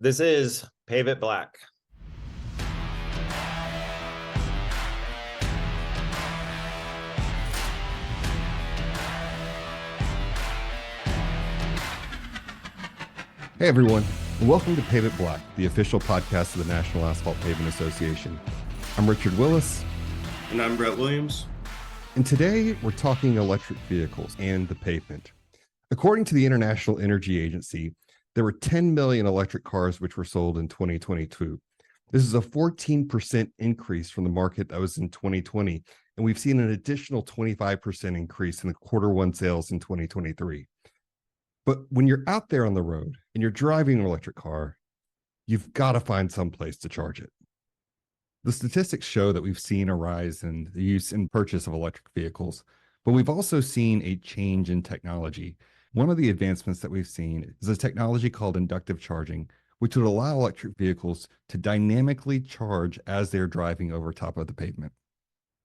This is Pave It Black. Hey everyone, and welcome to Pave It Black, the official podcast of the National Asphalt Pavement Association. I'm Richard Willis. And I'm Brett Williams. And today we're talking electric vehicles and the pavement. According to the International Energy Agency, there were 10 million electric cars which were sold in 2022. This is a 14% increase from the market that was in 2020, and we've seen an additional 25% increase in the quarter one sales in 2023. But when you're out there on the road and you're driving an electric car, you've got to find some place to charge it. The statistics show that we've seen a rise in the use and purchase of electric vehicles, but we've also seen a change in technology. One of the advancements that we've seen is a technology called inductive charging, which would allow electric vehicles to dynamically charge as they're driving over top of the pavement.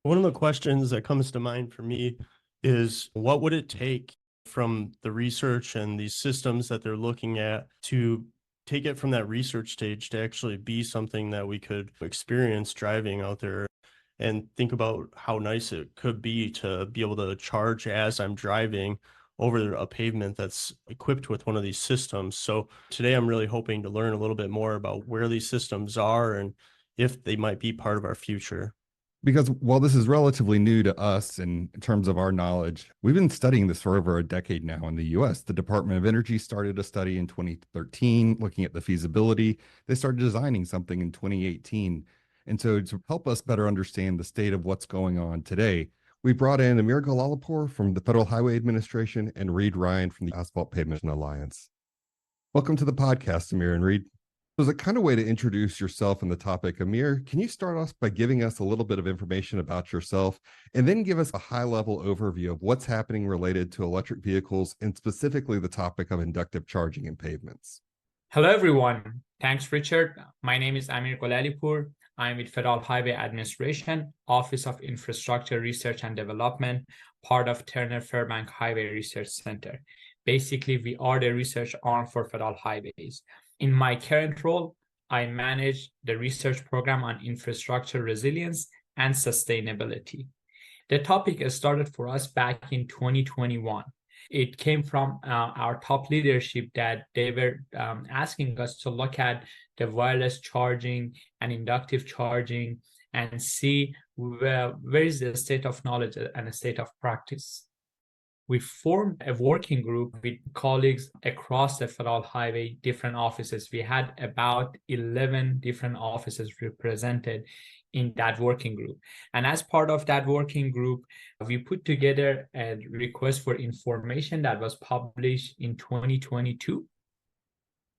One of the questions that comes to mind for me is, what would it take from the research and these systems that they're looking at to take it from that research stage to actually be something that we could experience driving out there, and think about how nice it could be to be able to charge as I'm driving over a pavement that's equipped with one of these systems. So today I'm really hoping to learn a little bit more about where these systems are and if they might be part of our future. Because while this is relatively new to us in terms of our knowledge, we've been studying this for over a decade now in the US. The Department of Energy started a study in 2013 looking at the feasibility. They started designing something in 2018. And so to help us better understand the state of what's going on today, we brought in Amir Golalipour from the Federal Highway Administration and Reed Ryan from the Asphalt Pavement Alliance. Welcome to the podcast, Amir and Reed. So as a kind of way to introduce yourself and the topic, Amir, can you start off by giving us a little bit of information about yourself and then give us a high-level overview of what's happening related to electric vehicles and specifically the topic of inductive charging in pavements? Hello, everyone. Thanks, Richard. My name is Amir Golalipour. I'm with Federal Highway Administration, Office of Infrastructure Research and Development, part of Turner Fairbank Highway Research Center. Basically, we are the research arm for federal highways. In my current role, I manage the research program on infrastructure resilience and sustainability. The topic started for us back in 2021. It came from our top leadership that they were asking us to look at the wireless charging and inductive charging and see where is the state of knowledge and the state of practice. We formed a working group with colleagues across the federal highway, different offices. We had about 11 different offices represented in that working group. And as part of that working group, we put together a request for information that was published in 2022.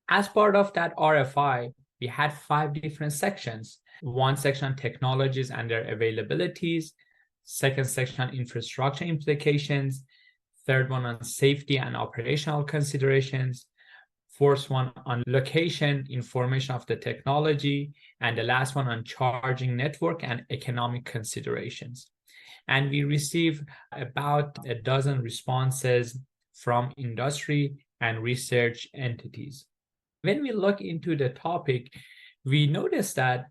As part of that RFI, we had 5 different sections. One section, technologies and their availabilities. Second section, infrastructure implications. Third one on safety and operational considerations. Fourth one on location, information of the technology. And the last one on charging network and economic considerations. And we received about a dozen responses from industry and research entities. When we look into the topic, we noticed that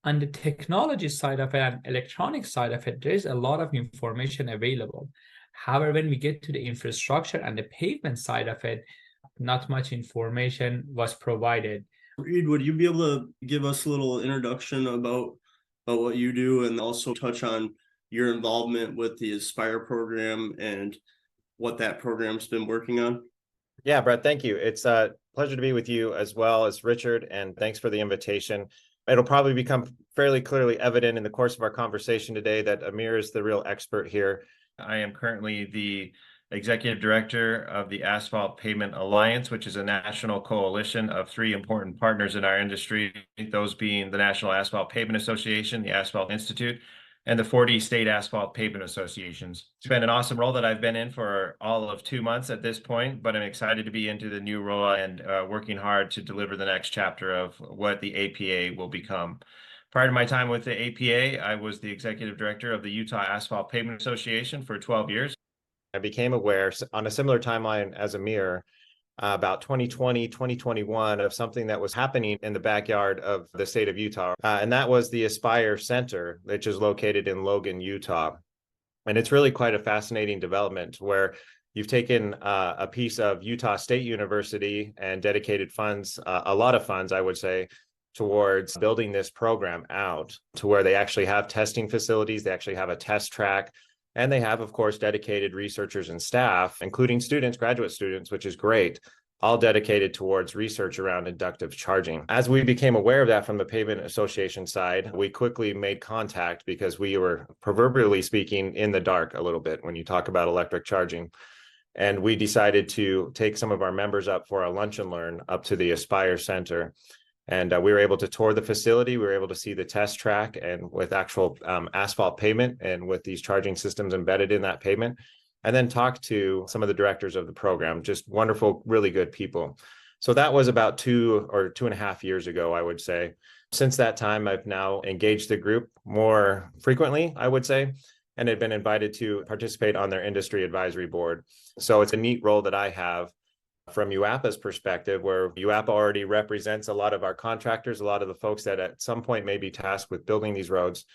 on the technology side of it and electronic side of it, there's a lot of information available. However, when we get to the infrastructure and the pavement side of it, not much information was provided. Reed, would you be able to give us a little introduction about what you do and also touch on your involvement with the Aspire program and what that program's been working on? Yeah, Brett, thank you. It's a pleasure to be with you as well as Richard, and thanks for the invitation. It'll probably become fairly clearly evident in the course of our conversation today that Amir is the real expert here. I am currently the Executive Director of the Asphalt Pavement Alliance, which is a national coalition of 3 important partners in our industry, those being the National Asphalt Pavement Association, the Asphalt Institute, and the 40 state asphalt pavement associations. It's been an awesome role that I've been in for all of 2 months at this point, but I'm excited to be into the new role and working hard to deliver the next chapter of what the APA will become. Prior to my time with the APA, I was the executive director of the Utah Asphalt Pavement Association for 12 years. I became aware on a similar timeline as Amir about 2020, 2021 of something that was happening in the backyard of the state of Utah. And that was the Aspire Center, which is located in Logan, Utah. And it's really quite a fascinating development where you've taken a piece of Utah State University and dedicated funds, a lot of funds, I would say, towards building this program out to where they actually have testing facilities, they actually have a test track, and they have, of course, dedicated researchers and staff, including students, graduate students, which is great, all dedicated towards research around inductive charging. As we became aware of that from the Pavement Association side, we quickly made contact because we were, proverbially speaking, in the dark a little bit when you talk about electric charging. And we decided to take some of our members up for a lunch and learn up to the Aspire Center. And we were able to tour the facility. We were able to see the test track and with actual asphalt pavement and with these charging systems embedded in that pavement, and then talk to some of the directors of the program, just wonderful, really good people. So that was about 2.5 years ago, I would say. Since that time, I've now engaged the group more frequently, I would say, and had been invited to participate on their industry advisory board. So it's a neat role that I have from UAPA's perspective, where UAPA already represents a lot of our contractors, a lot of the folks that at some point may be tasked with building these roads,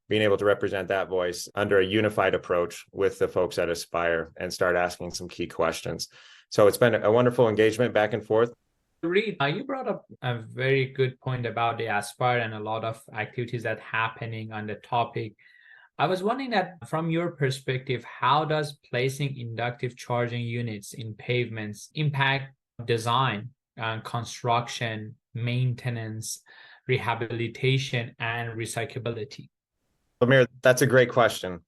being able to represent that voice under a unified approach with the folks at Aspire and start asking some key questions. So it's been a wonderful engagement back and forth. Reed, you brought up a very good point about the Aspire and a lot of activities that happening on the topic. I was wondering that from your perspective, how does placing inductive charging units in pavements impact design, construction, maintenance, rehabilitation, and recyclability? Amir, that's a great question.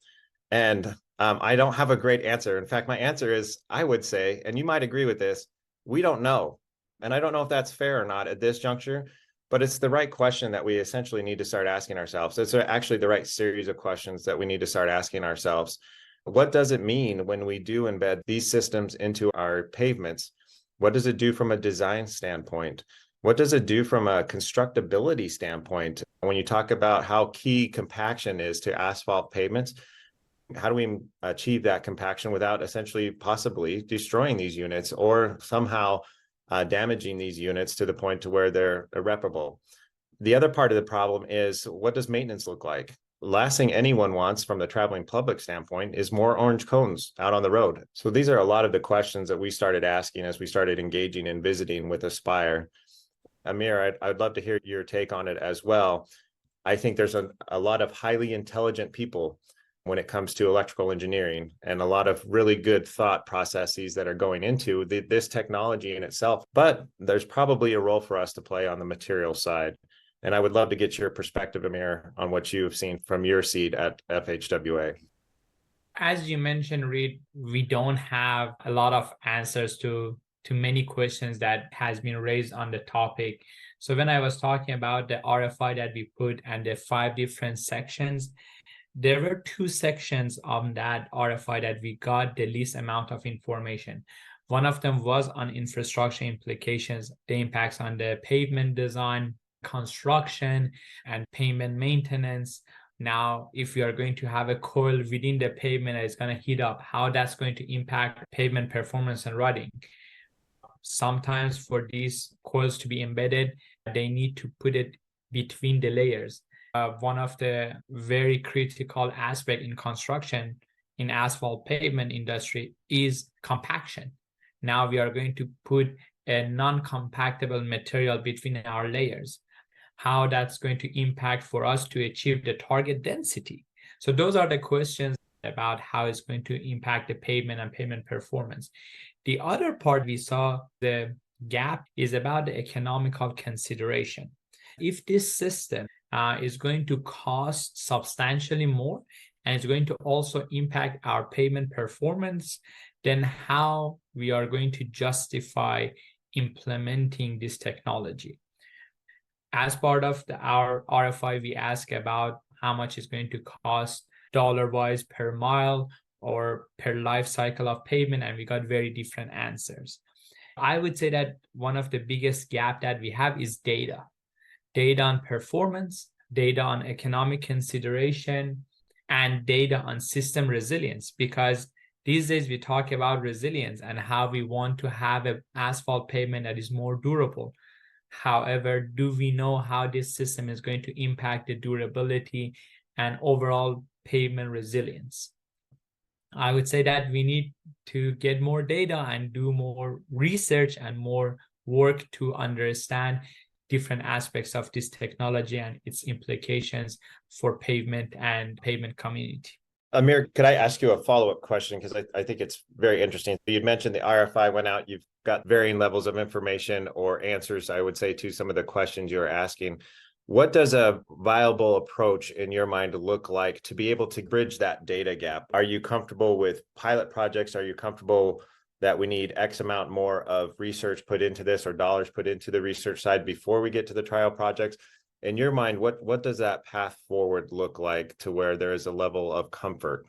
And I don't have a great answer. In fact, my answer is, I would say, and you might agree with this, we don't know. And I don't know if that's fair or not at this juncture, but it's the right question that we essentially need to start asking ourselves. It's actually the right series of questions that we need to start asking ourselves. What does it mean when we do embed these systems into our pavements? What does it do from a design standpoint? What does it do from a constructability standpoint? When you talk about how key compaction is to asphalt pavements, how do we achieve that compaction without essentially possibly destroying these units or somehow damaging these units to the point to where they're irreparable? The other part of the problem is, what does maintenance look like? Last thing anyone wants from the traveling public standpoint is more orange cones out on the road. So these are a lot of the questions that we started asking as we started engaging and visiting with Aspire. Amir, I'd love to hear your take on it as well. I think there's a lot of highly intelligent people when it comes to electrical engineering and a lot of really good thought processes that are going into this technology in itself. But there's probably a role for us to play on the material side. And I would love to get your perspective, Amir, on what you've seen from your seat at FHWA. As you mentioned, Reed, we don't have a lot of answers to many questions that has been raised on the topic. So when I was talking about the RFI that we put and the 5 different sections, there were 2 sections on that RFI that we got the least amount of information. One of them was on infrastructure implications, the impacts on the pavement design, construction, and pavement maintenance. Now, if we are going to have a coil within the pavement that is going to heat up, how that's going to impact pavement performance and routing. Sometimes for these coils to be embedded, they need to put it between the layers. One of the very critical aspect in construction in asphalt pavement industry is compaction. Now we are going to put a non-compactable material between our layers. How that's going to impact for us to achieve the target density. So those are the questions about how it's going to impact the pavement and pavement performance. The other part we saw the gap is about the economical consideration. If this system is going to cost substantially more and it's going to also impact our pavement performance, then how we are going to justify implementing this technology. As part of our RFI, we ask about how much it's going to cost dollar-wise per mile or per life cycle of pavement, and we got very different answers. I would say that one of the biggest gap that we have is data. Data on performance, data on economic consideration, and data on system resilience, because These days, we talk about resilience and how we want to have an asphalt pavement that is more durable. However, do we know how this system is going to impact the durability and overall pavement resilience? I would say that we need to get more data and do more research and more work to understand different aspects of this technology and its implications for pavement and pavement community. Amir, could I ask you a follow-up question? Because I think it's very interesting. You'd mentioned the RFI went out. You've got varying levels of information or answers, I would say, to some of the questions you're asking. What does a viable approach in your mind look like to be able to bridge that data gap? Are you comfortable with pilot projects? Are you comfortable that we need X amount more of research put into this or dollars put into the research side before we get to the trial projects? In your mind, what does that path forward look like to where there is a level of comfort?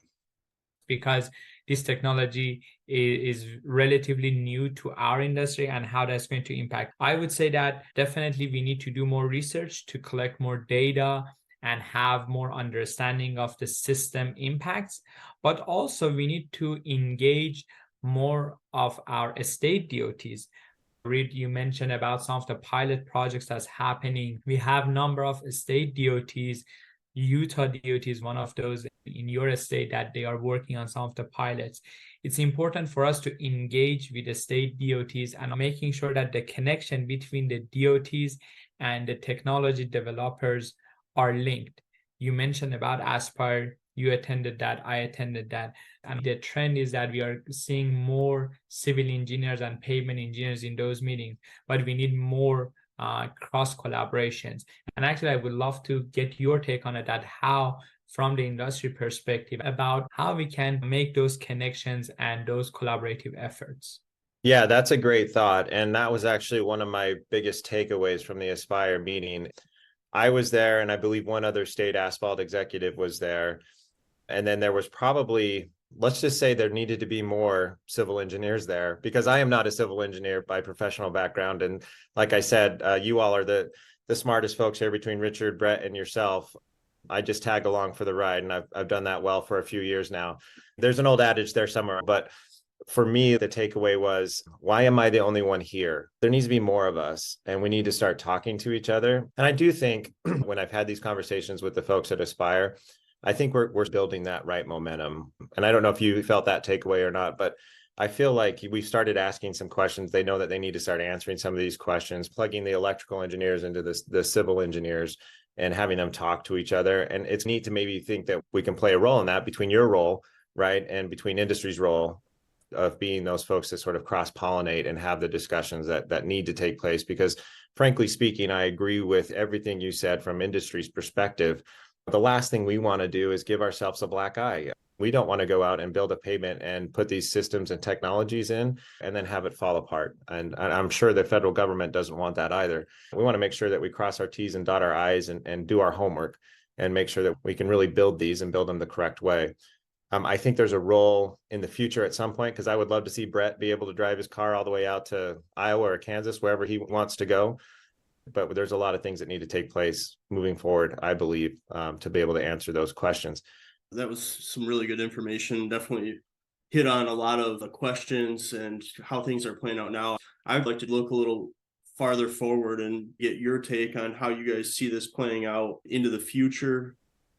Because this technology is relatively new to our industry and how that's going to impact. I would say that definitely we need to do more research to collect more data and have more understanding of the system impacts, but also we need to engage more of our state DOTs. Reed, you mentioned about some of the pilot projects that's happening. We have a number of state DOTs. Utah DOT is one of those in your state that they are working on some of the pilots. It's important for us to engage with the state DOTs and making sure that the connection between the DOTs and the technology developers are linked. You mentioned about Aspire. You attended that, I attended that. And the trend is that we are seeing more civil engineers and pavement engineers in those meetings, but we need more cross collaborations. And actually, I would love to get your take on it, that how, from the industry perspective, about how we can make those connections and those collaborative efforts. Yeah, that's a great thought. And that was actually one of my biggest takeaways from the Aspire meeting. I was there, and I believe one other state asphalt executive was there. And then there was probably, let's just say there needed to be more civil engineers there, because I am not a civil engineer by professional background. And like I said, you all are the smartest folks here between Richard, Brett, and yourself. I just tag along for the ride, and I've done that well for a few years now. There's an old adage there somewhere, but for me, the takeaway was, why am I the only one here? There needs to be more of us, and we need to start talking to each other. And I do think when I've had these conversations with the folks at Aspire, I think we're building that right momentum. And I don't know if you felt that takeaway or not, but I feel like we've started asking some questions. They know that they need to start answering some of these questions, plugging the electrical engineers into the civil engineers and having them talk to each other. And it's neat to maybe think that we can play a role in that, between your role, right, and between industry's role of being those folks that sort of cross-pollinate and have the discussions that need to take place. Because frankly speaking, I agree with everything you said from industry's perspective. The last thing we want to do is give ourselves a black eye. We don't want to go out and build a pavement and put these systems and technologies in and then have it fall apart. And I'm sure the federal government doesn't want that either. We want to make sure that we cross our T's and dot our I's and do our homework and make sure that we can really build these and build them the correct way. I think there's a role in the future at some point, because I would love to see Brett be able to drive his car all the way out to Iowa or Kansas, wherever he wants to go. But there's a lot of things that need to take place moving forward, I believe, to be able to answer those questions. That was some really good information. Definitely hit on a lot of the questions and how things are playing out now. I'd like to look a little farther forward and get your take on how you guys see this playing out into the future.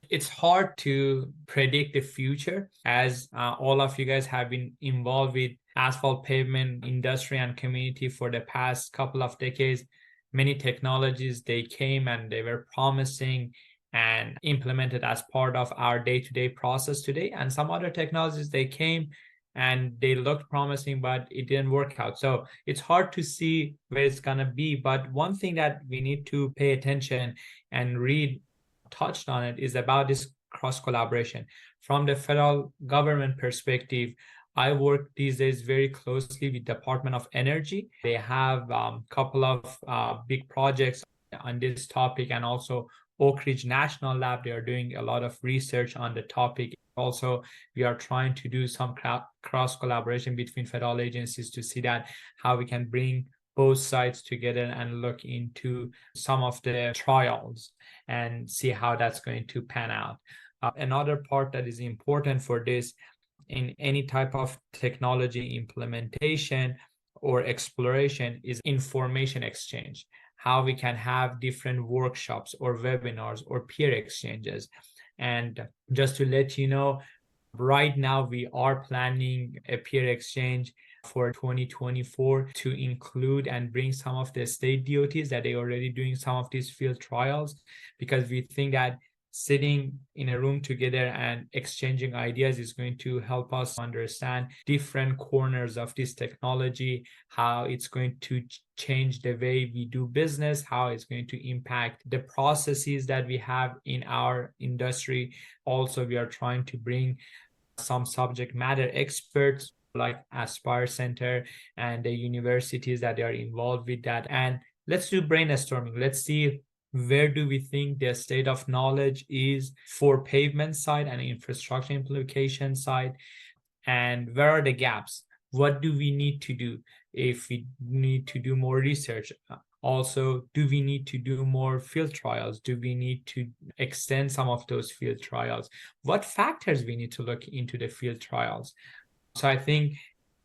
It's hard to predict the future, as all of you guys have been involved with asphalt pavement industry and community for the past couple of decades. Many technologies, they came and they were promising and implemented as part of our day-to-day process today. And some other technologies, they came and they looked promising, but it didn't work out. So it's hard to see where it's going to be. But one thing that we need to pay attention, and Reed touched on it, is about this cross collaboration. From the federal government perspective, I work these days very closely with Department of Energy. They have a couple of big projects on this topic, and also Oak Ridge National Lab, they are doing a lot of research on the topic. Also, we are trying to do some cross collaboration between federal agencies to see that how we can bring both sides together and look into some of the trials and see how that's going to pan out. Another part that is important for this in any type of technology implementation or exploration is information exchange. How we can have different workshops or webinars or peer exchanges. And just to let you know, right now we are planning a peer exchange for 2024 to include and bring some of the state DOTs that they are already doing some of these field trials, because we think that sitting in a room together and exchanging ideas is going to help us understand different corners of this technology, how it's going to change the way we do business, how it's going to impact the processes that we have in our industry. Also, we are trying to bring some subject matter experts like Aspire Center and the universities that are involved with that. And let's do brainstorming. Let's see, where do we think the state of knowledge is for pavement side and infrastructure implication side? And where are the gaps? What do we need to do? If we need to do more research, also, do we need to do more field trials? Do we need to extend some of those field trials? What factors we need to look into the field trials? So I think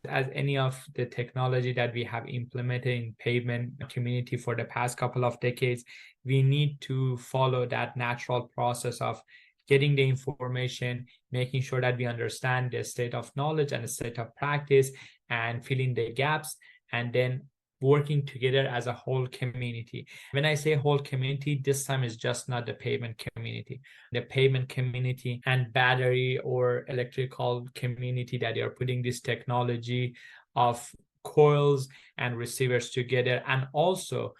as any of the technology that we have implemented in pavement community for the past couple of decades, we need to follow that natural process of getting the information, making sure that we understand the state of knowledge and the state of practice, and filling the gaps, and then working together as a whole community. When I say whole community, this time is just not the pavement community. The pavement community and battery or electrical community that are putting this technology of coils and receivers together, and also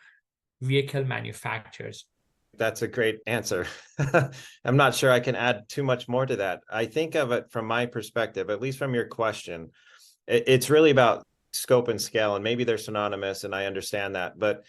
vehicle manufacturers. That's a great answer. I'm not sure I can add too much more to that. I think of it from my perspective, at least from your question, it's really about scope and scale, and maybe they're synonymous, and I understand that, but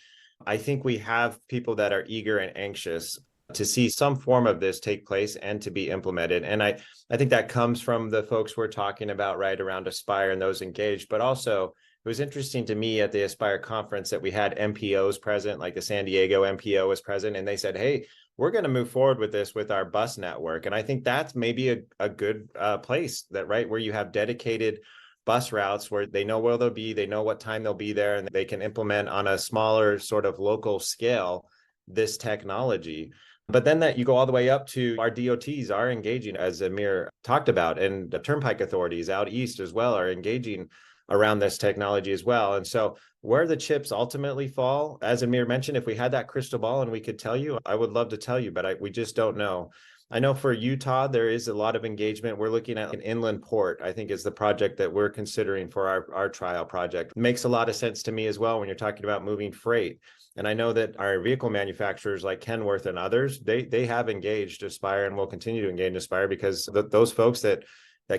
I think we have people that are eager and anxious to see some form of this take place and to be implemented. And I think that comes from the folks we're talking about right around Aspire and those engaged, but also it was interesting to me at the Aspire conference that we had MPOs present, like the San Diego MPO was present, and they said, hey, we're going to move forward with this with our bus network. And I think that's maybe a good place, that right where you have dedicated bus routes where they know where they'll be, they know what time they'll be there, and they can implement on a smaller sort of local scale this technology. But then that you go all the way up to our DOTs are engaging, as Amir talked about, and the turnpike authorities out east as well are engaging around this technology as well. And so where the chips ultimately fall, as Amir mentioned, if we had that crystal ball and we could tell you, I would love to tell you, but we just don't know. I know for Utah, there is a lot of engagement. We're looking at an inland port, I think is the project that we're considering for our trial project. It makes a lot of sense to me as well when you're talking about moving freight. And I know that our vehicle manufacturers like Kenworth and others, they have engaged Aspire and will continue to engage Aspire, because those folks that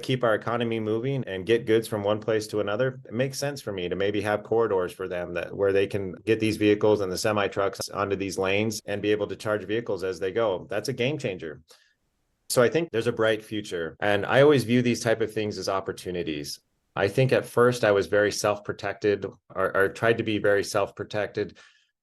keep our economy moving and get goods from one place to another, it makes sense for me to maybe have corridors for them where they can get these vehicles and the semi trucks onto these lanes and be able to charge vehicles as they go. That's a game changer. So I think there's a bright future. And I always view these type of things as opportunities. I think at first I was very self-protected or tried to be very self-protected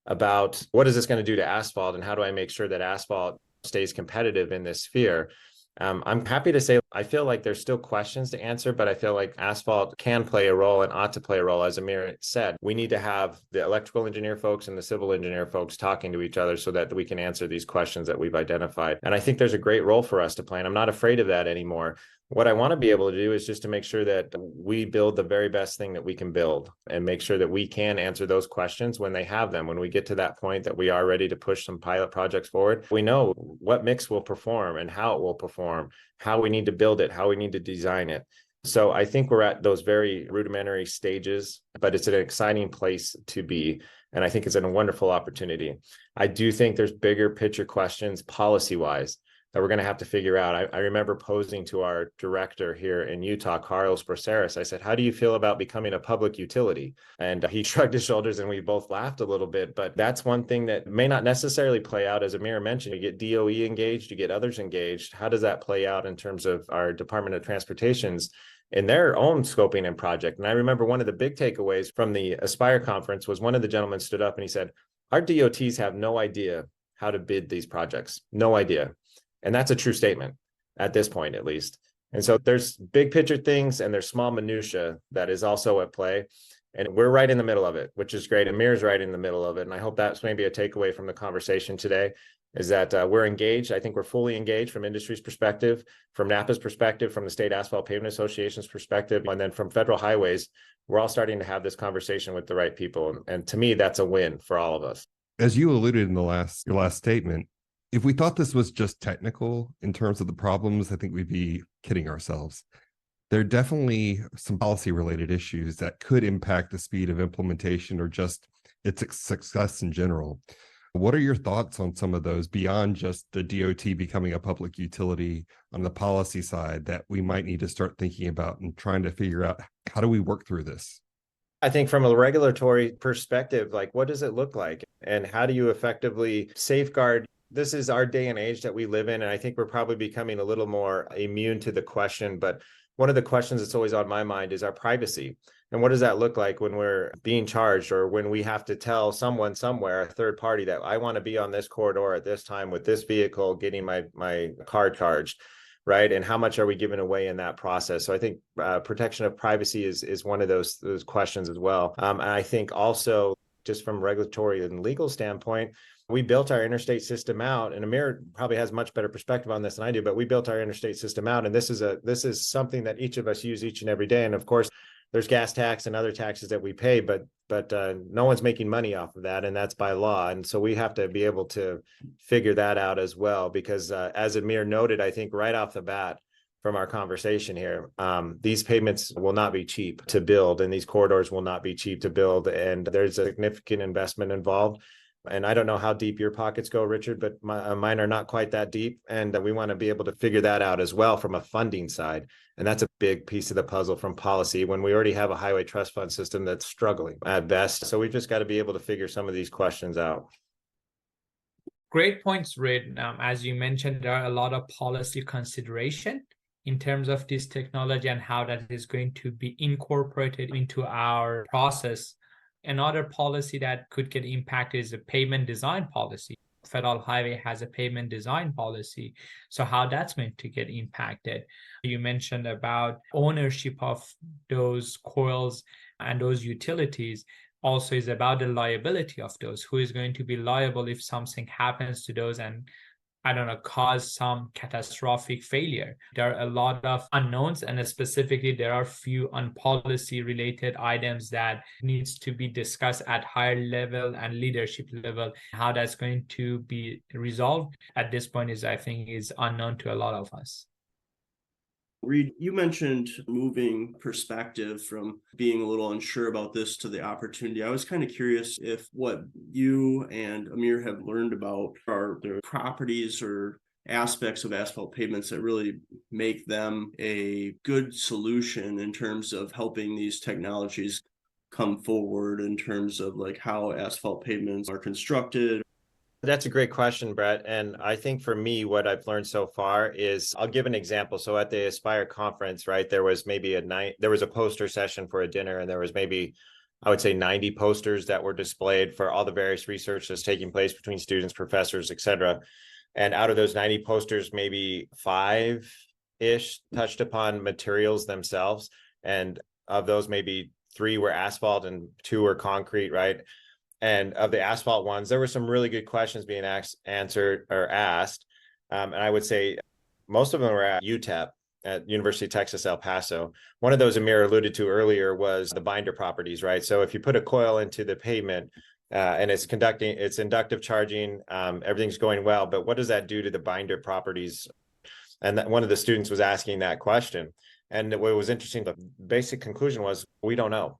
about what is this going to do to asphalt and how do I make sure that asphalt stays competitive in this sphere. I'm happy to say I feel like there's still questions to answer, but I feel like asphalt can play a role and ought to play a role. As Amir said, we need to have the electrical engineer folks and the civil engineer folks talking to each other so that we can answer these questions that we've identified. And I think there's a great role for us to play, and I'm not afraid of that anymore. What I want to be able to do is just to make sure that we build the very best thing that we can build and make sure that we can answer those questions when they have them. When we get to that point that we are ready to push some pilot projects forward, we know what mix will perform and how it will perform, how we need to build it, how we need to design it. So I think we're at those very rudimentary stages, but it's an exciting place to be. And I think it's a wonderful opportunity. I do think there's bigger picture questions policy-wise that we're going to have to figure out. I remember posing to our director here in Utah, Carlos Braceras. I said, how do you feel about becoming a public utility? And he shrugged his shoulders and we both laughed a little bit. But that's one thing that may not necessarily play out. As Amir mentioned, you get DOE engaged, you get others engaged. How does that play out in terms of our Department of Transportation's in their own scoping and project? And I remember one of the big takeaways from the Aspire conference was one of the gentlemen stood up and he said, our DOTs have no idea how to bid these projects. No idea. And that's a true statement at this point, at least. And so there's big picture things and there's small minutia that is also at play. And we're right in the middle of it, which is great. Amir's right in the middle of it. And I hope that's maybe a takeaway from the conversation today, is that we're engaged. I think we're fully engaged from industry's perspective, from NAPA's perspective, from the State Asphalt Pavement Association's perspective, and then from federal highways. We're all starting to have this conversation with the right people. And to me, that's a win for all of us. As you alluded in your last statement, if we thought this was just technical in terms of the problems, I think we'd be kidding ourselves. There are definitely some policy related issues that could impact the speed of implementation or just its success in general. What are your thoughts on some of those beyond just the DOT becoming a public utility on the policy side that we might need to start thinking about and trying to figure out how do we work through this? I think from a regulatory perspective, like what does it look like and how do you effectively safeguard? This is our day and age that we live in. And I think we're probably becoming a little more immune to the question. But one of the questions that's always on my mind is our privacy. And what does that look like when we're being charged or when we have to tell someone somewhere, a third party, that I want to be on this corridor at this time with this vehicle getting my card charged, right? And how much are we giving away in that process? So I think protection of privacy is one of those questions as well. And I think also just from regulatory and legal standpoint, we built our interstate system out, and Amir probably has much better perspective on this than I do, but we built our interstate system out. And this is something that each of us use each and every day. And of course, there's gas tax and other taxes that we pay, but no one's making money off of that, and that's by law. And so we have to be able to figure that out as well, because as Amir noted, I think right off the bat from our conversation here, these pavements will not be cheap to build, and these corridors will not be cheap to build, and there's a significant investment involved. And I don't know how deep your pockets go, Richard, but mine are not quite that deep. And we want to be able to figure that out as well from a funding side. And that's a big piece of the puzzle from policy when we already have a highway trust fund system that's struggling at best. So we've just got to be able to figure some of these questions out. Great points, Reid. As you mentioned, there are a lot of policy consideration in terms of this technology and how that is going to be incorporated into our process. Another policy that could get impacted is a pavement design policy. Federal Highway has a pavement design policy. So how that's going to get impacted. You mentioned about ownership of those coils and those utilities. Also is about the liability of those. Who is going to be liable if something happens to those and, I don't know, cause some catastrophic failure? There are a lot of unknowns, and specifically there are few on policy related items that needs to be discussed at higher level and leadership level. How that's going to be resolved at this point is, I think, is unknown to a lot of us. Reid, you mentioned moving perspective from being a little unsure about this to the opportunity. I was kind of curious if what you and Amir have learned about are the properties or aspects of asphalt pavements that really make them a good solution in terms of helping these technologies come forward, in terms of like how asphalt pavements are constructed. That's a great question, Brett. And I think for me, what I've learned so far is, I'll give an example. So at the Aspire conference, right, there was maybe there was a poster session for a dinner, and there was maybe, I would say, 90 posters that were displayed for all the various research that's taking place between students, professors, et cetera. And out of those 90 posters, maybe 5-ish touched upon materials themselves. And of those, maybe 3 were asphalt and 2 were concrete, right? And of the asphalt ones, there were some really good questions being asked. And I would say most of them were at UTEP, at University of Texas, El Paso. One of those Amir alluded to earlier was the binder properties, right? So if you put a coil into the pavement and it's inductive charging, everything's going well, but what does that do to the binder properties? And one of the students was asking that question. And what was interesting, the basic conclusion was, we don't know,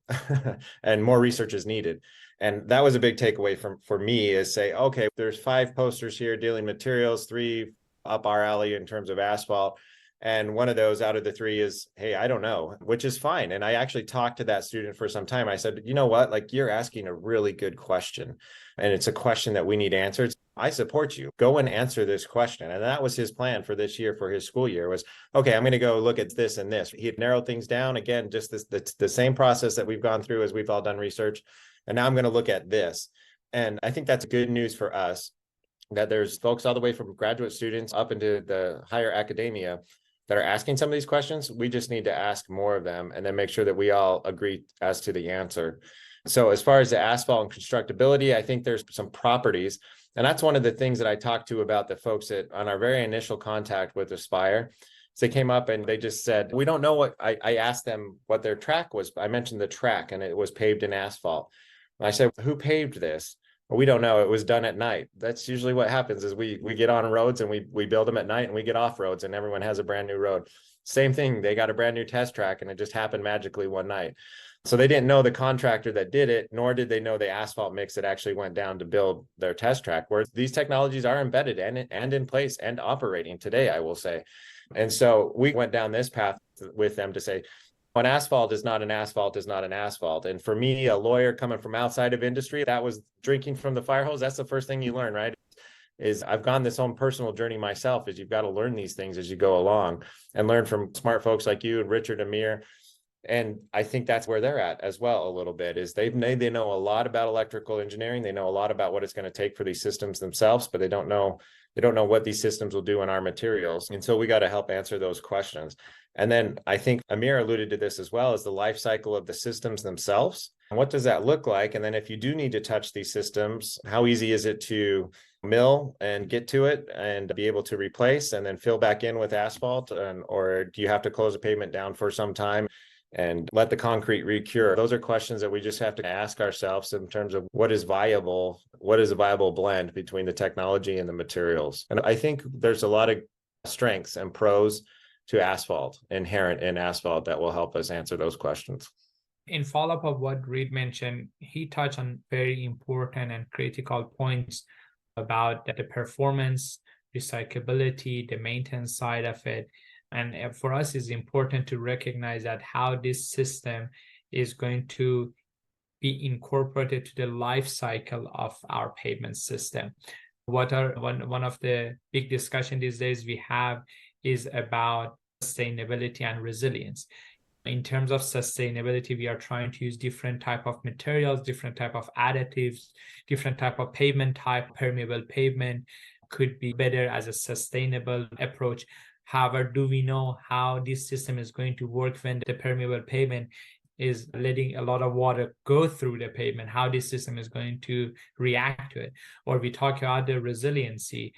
and more research is needed. And that was a big takeaway for me, is say, okay, there's 5 posters here dealing materials, 3 up our alley in terms of asphalt. And one of those out of the 3 is, hey, I don't know, which is fine. And I actually talked to that student for some time. I said, you know what, like, you're asking a really good question, and it's a question that we need answered. I support you. Go and answer this question. And that was his plan for this year, for his school year, was, okay, I'm going to go look at this and this. He had narrowed things down. Again, just the same process that we've gone through as we've all done research. And now I'm going to look at this. And I think that's good news for us, that there's folks all the way from graduate students up into the higher academia that are asking some of these questions. We just need to ask more of them and then make sure that we all agree as to the answer. So as far as the asphalt and constructability, I think there's some properties. And that's one of the things that I talked to about the folks on our very initial contact with Aspire. So they came up and they just said, we don't know what, I asked them what their track was. I mentioned the track and it was paved in asphalt. And I said, who paved this? Well, we don't know. It was done at night. That's usually what happens is we get on roads and we build them at night and we get off roads and everyone has a brand new road. Same thing. They got a brand new test track and it just happened magically one night. So they didn't know the contractor that did it, nor did they know the asphalt mix that actually went down to build their test track, where these technologies are embedded and in place and operating today, I will say. And so we went down this path with them to say, an asphalt is not an asphalt is not an asphalt. And for me, a lawyer coming from outside of industry, that was drinking from the fire hose. That's the first thing you learn, right? Is I've gone this own personal journey myself, is you've got to learn these things as you go along and learn from smart folks like you and Richard, Amir. And I think that's where they're at as well a little bit, is they know a lot about electrical engineering. They know a lot about what it's going to take for these systems themselves, but they don't know what these systems will do in our materials. And so we got to help answer those questions. And then I think Amir alluded to this as well, as the life cycle of the systems themselves. What does that look like? And then if you do need to touch these systems, how easy is it to mill and get to it and be able to replace and then fill back in with asphalt? Or do you have to close a pavement down for some time and let the concrete recure? Those are questions that we just have to ask ourselves in terms of what is a viable blend between the technology and the materials. And I think there's a lot of strengths and pros to asphalt inherent in asphalt that will help us answer those questions. In follow-up of what Reed mentioned, he touched on very important and critical points about the performance, recyclability, the maintenance side of it. And for us, it's important to recognize that how this system is going to be incorporated to the life cycle of our pavement system. One of the big discussion these days we have is about sustainability and resilience. In terms of sustainability, we are trying to use different type of materials, different type of additives, different type of pavement type. Permeable pavement could be better as a sustainable approach. However, do we know how this system is going to work when the permeable pavement is letting a lot of water go through the pavement, how this system is going to react to it? Or we talk about the resiliency.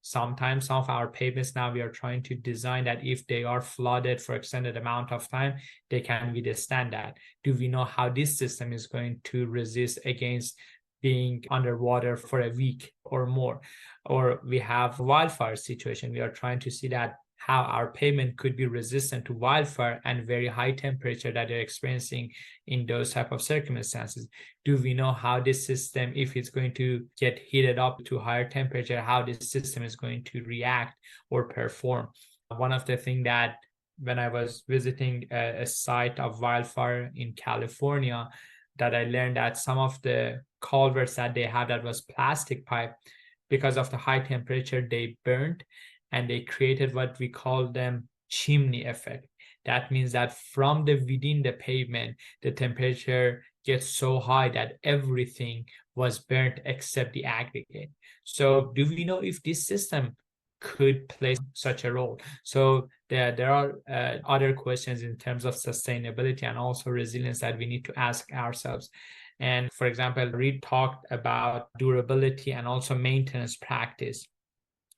Sometimes some of our pavements now we are trying to design that if they are flooded for extended amount of time, they can withstand that. Do we know how this system is going to resist against being underwater for a week or more? Or we have wildfire situation. We are trying to see that how our pavement could be resistant to wildfire and very high temperature that they're experiencing in those type of circumstances. Do we know how this system, if it's going to get heated up to higher temperature, how this system is going to react or perform? One of the things that when I was visiting a site of wildfire in California, that I learned that some of the culverts that they had that was plastic pipe, because of the high temperature, they burned. And they created what we call them chimney effect. That means that from within the pavement, the temperature gets so high that everything was burnt except the aggregate. So do we know if this system could play such a role? So there are other questions in terms of sustainability and also resilience that we need to ask ourselves. And for example, Reed talked about durability and also maintenance practice.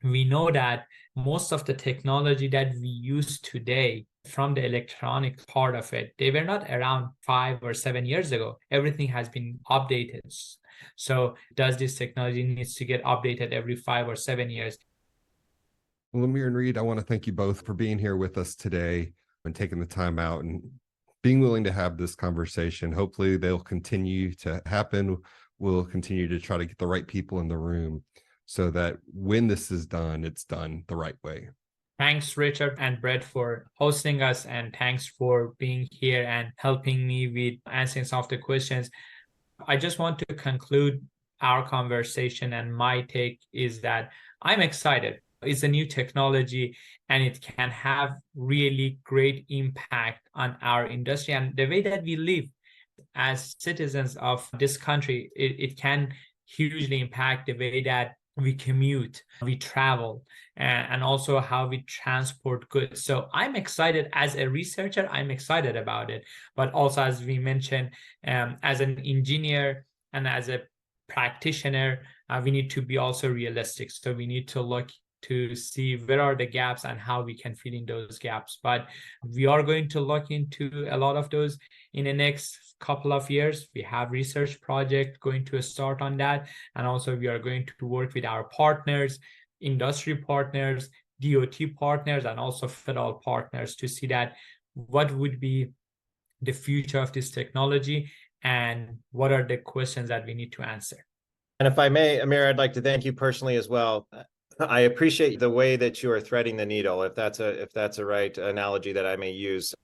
We know that most of the technology that we use today, from the electronic part of it, they were not around 5 or 7 years ago. Everything has been updated. So does this technology needs to get updated every 5 or 7 years? Well, Amir and Reed, I want to thank you both for being here with us today and taking the time out and being willing to have this conversation. Hopefully they'll continue to happen. We'll continue to try to get the right people in the room so that when this is done, it's done the right way. Thanks, Richard and Brett, for hosting us, and thanks for being here and helping me with answering some of the questions. I just want to conclude our conversation, and my take is that I'm excited. It's a new technology and it can have really great impact on our industry and the way that we live as citizens of this country. It can hugely impact the way that we commute, we travel, and also how we transport goods. So I'm excited as a researcher, I'm excited about it. But also, as we mentioned, as an engineer and as a practitioner, we need to be also realistic. So we need to look to see where are the gaps and how we can fill in those gaps. But we are going to look into a lot of those in the next couple of years. We have research project going to start on that. And also we are going to work with our partners, industry partners, DOT partners, and also federal partners to see that what would be the future of this technology and what are the questions that we need to answer. And if I may, Amir, I'd like to thank you personally as well. I appreciate the way that you are threading the needle, if that's a right analogy that I may use.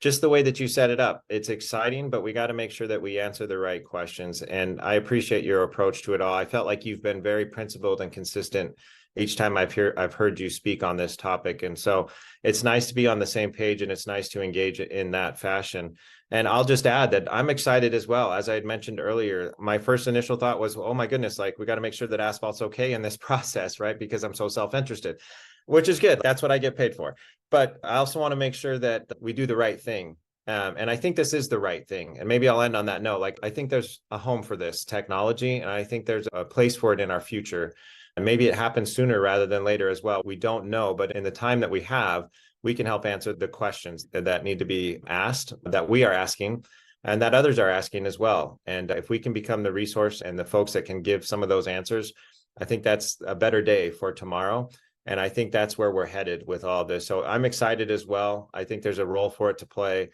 Just the way that you set it up. It's exciting, but we got to make sure that we answer the right questions. And I appreciate your approach to it all. I felt like you've been very principled and consistent each time I've heard you speak on this topic. And so it's nice to be on the same page, and it's nice to engage in that fashion. And I'll just add that I'm excited as well. As I had mentioned earlier, my first initial thought was, oh my goodness, like we got to make sure that asphalt's okay in this process, right? Because I'm so self-interested, which is good. That's what I get paid for. But I also want to make sure that we do the right thing. And I think this is the right thing. And maybe I'll end on that note. Like, I think there's a home for this technology, and I think there's a place for it in our future. And maybe it happens sooner rather than later as well. We don't know, but in the time that we have, we can help answer the questions that need to be asked, that we are asking, and that others are asking as well. And if we can become the resource and the folks that can give some of those answers, I think that's a better day for tomorrow. And I think that's where we're headed with all this. So I'm excited as well. I think there's a role for it to play.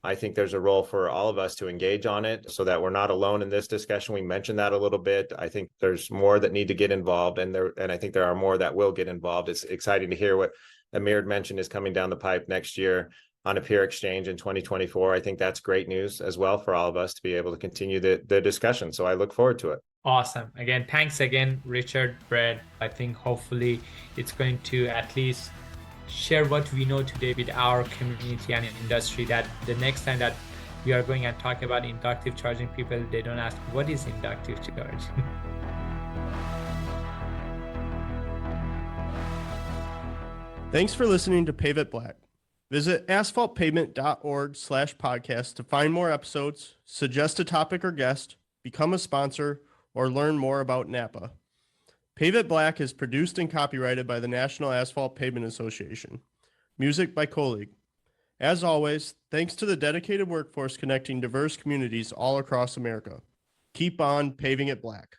I think there's a role for all of us to engage on it so that we're not alone in this discussion. We mentioned that a little bit. I think there's more that need to get involved, and I think there are more that will get involved. It's exciting to hear what Amir mentioned is coming down the pipe next year on a peer exchange in 2024. I think that's great news as well for all of us to be able to continue the discussion. So I look forward to it. Awesome. Again, thanks again, Richard, Brad. I think hopefully it's going to at least share what we know today with our community and industry, that the next time that we are going and talk about inductive charging, people, they don't ask, what is inductive charge? Thanks for listening to Pave It Black. Visit asphaltpavement.org/podcast to find more episodes, suggest a topic or guest, become a sponsor, or learn more about Napa. Pave It Black is produced and copyrighted by the National Asphalt Pavement Association. Music by Colleague. As always, thanks to the dedicated workforce connecting diverse communities all across America. Keep on paving it black.